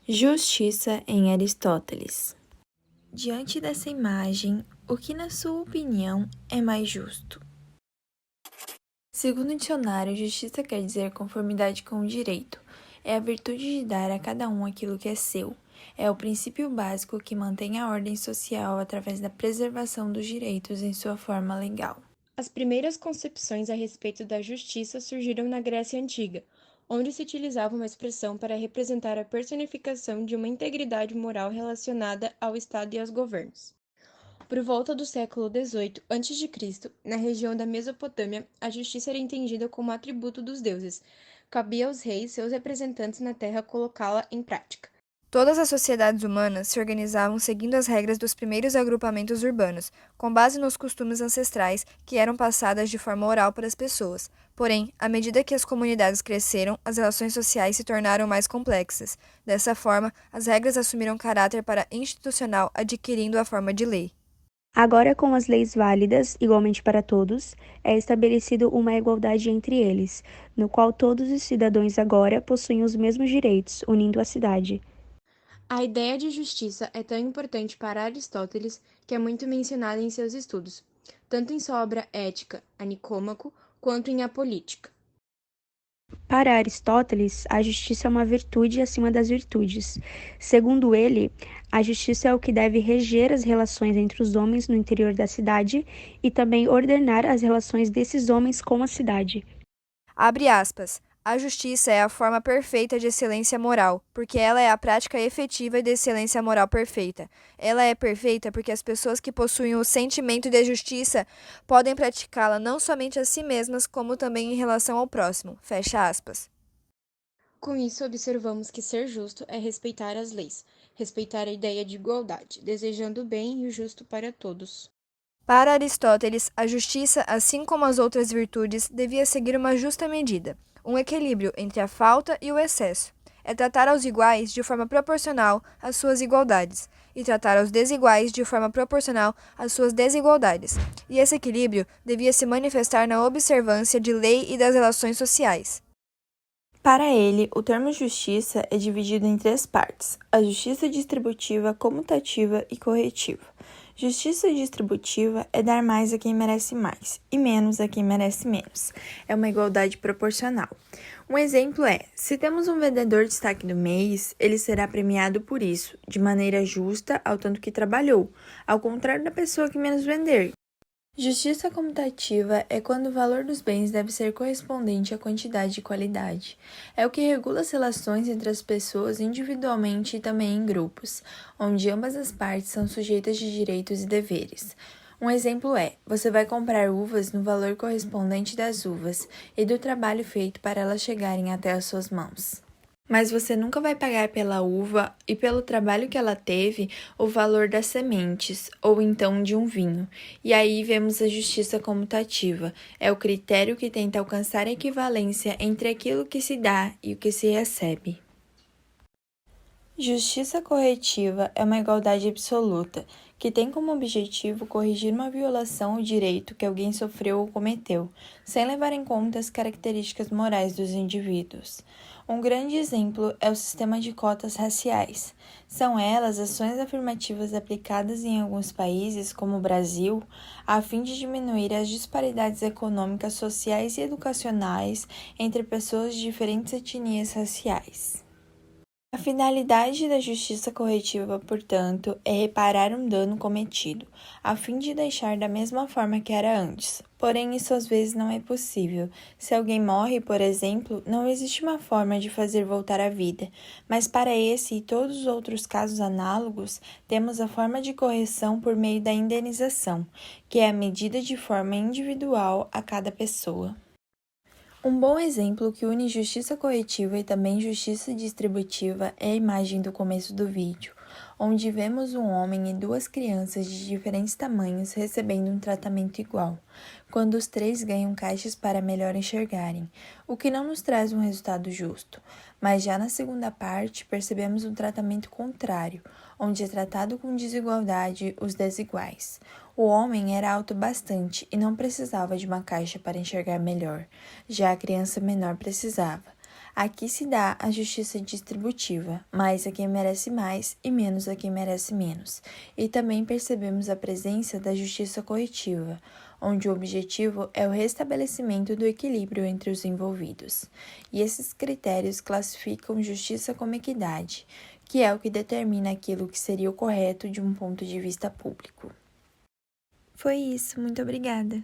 Justiça em Aristóteles. Diante dessa imagem, o que, na sua opinião, é mais justo? Segundo o dicionário, justiça quer dizer conformidade com o direito. É a virtude de dar a cada um aquilo que é seu. É o princípio básico que mantém a ordem social através da preservação dos direitos em sua forma legal. As primeiras concepções a respeito da justiça surgiram na Grécia Antiga, onde se utilizava uma expressão para representar a personificação de uma integridade moral relacionada ao Estado e aos governos. Por volta do século XVIII a.C., na região da Mesopotâmia, a justiça era entendida como atributo dos deuses. Cabia aos reis, seus representantes na terra, colocá-la em prática. Todas as sociedades humanas se organizavam seguindo as regras dos primeiros agrupamentos urbanos, com base nos costumes ancestrais que eram passadas de forma oral para as pessoas. Porém, à medida que as comunidades cresceram, as relações sociais se tornaram mais complexas. Dessa forma, as regras assumiram caráter para institucional, adquirindo a forma de lei. Agora, com as leis válidas, igualmente para todos, é estabelecido uma igualdade entre eles, no qual todos os cidadãos agora possuem os mesmos direitos, unindo a cidade. A ideia de justiça é tão importante para Aristóteles que é muito mencionada em seus estudos, tanto em sua obra Ética, a Nicômaco, quanto em A Política. Para Aristóteles, a justiça é uma virtude acima das virtudes. Segundo ele, a justiça é o que deve reger as relações entre os homens no interior da cidade e também ordenar as relações desses homens com a cidade. Abre aspas. A justiça é a forma perfeita de excelência moral, porque ela é a prática efetiva de excelência moral perfeita. Ela é perfeita porque as pessoas que possuem o sentimento de justiça podem praticá-la não somente a si mesmas, como também em relação ao próximo. Fecha aspas. Com isso, observamos que ser justo é respeitar as leis, respeitar a ideia de igualdade, desejando o bem e o justo para todos. Para Aristóteles, a justiça, assim como as outras virtudes, devia seguir uma justa medida, um equilíbrio entre a falta e o excesso. É tratar aos iguais de forma proporcional às suas igualdades, e tratar aos desiguais de forma proporcional às suas desigualdades. E esse equilíbrio devia se manifestar na observância de lei e das relações sociais. Para ele, o termo justiça é dividido em três partes: a justiça distributiva, comutativa e corretiva. Justiça distributiva é dar mais a quem merece mais e menos a quem merece menos. É uma igualdade proporcional. Um exemplo é: se temos um vendedor de destaque do mês, ele será premiado por isso, de maneira justa ao tanto que trabalhou, ao contrário da pessoa que menos vender. Justiça comutativa é quando o valor dos bens deve ser correspondente à quantidade e qualidade. É o que regula as relações entre as pessoas individualmente e também em grupos, onde ambas as partes são sujeitas de direitos e deveres. Um exemplo é: você vai comprar uvas no valor correspondente das uvas e do trabalho feito para elas chegarem até as suas mãos. Mas você nunca vai pagar pela uva e pelo trabalho que ela teve o valor das sementes, ou então de um vinho. E aí vemos a justiça comutativa. É o critério que tenta alcançar a equivalência entre aquilo que se dá e o que se recebe. Justiça corretiva é uma igualdade absoluta, que tem como objetivo corrigir uma violação ao direito que alguém sofreu ou cometeu, sem levar em conta as características morais dos indivíduos. Um grande exemplo é o sistema de cotas raciais. São elas ações afirmativas aplicadas em alguns países, como o Brasil, a fim de diminuir as disparidades econômicas, sociais e educacionais entre pessoas de diferentes etnias raciais. A finalidade da justiça corretiva, portanto, é reparar um dano cometido, a fim de deixar da mesma forma que era antes. Porém, isso às vezes não é possível. Se alguém morre, por exemplo, não existe uma forma de fazer voltar a vida, mas para esse e todos os outros casos análogos, temos a forma de correção por meio da indenização, que é a medida de forma individual a cada pessoa. Um bom exemplo que une justiça corretiva e também justiça distributiva é a imagem do começo do vídeo, onde vemos um homem e duas crianças de diferentes tamanhos recebendo um tratamento igual, quando os três ganham caixas para melhor enxergarem, o que não nos traz um resultado justo. Mas já na segunda parte, percebemos um tratamento contrário, onde é tratado com desigualdade os desiguais. O homem era alto bastante e não precisava de uma caixa para enxergar melhor, já a criança menor precisava. Aqui se dá a justiça distributiva, mais a quem merece mais e menos a quem merece menos. E também percebemos a presença da justiça corretiva, onde o objetivo é o restabelecimento do equilíbrio entre os envolvidos. E esses critérios classificam justiça como equidade, que é o que determina aquilo que seria o correto de um ponto de vista público. Foi isso, muito obrigada!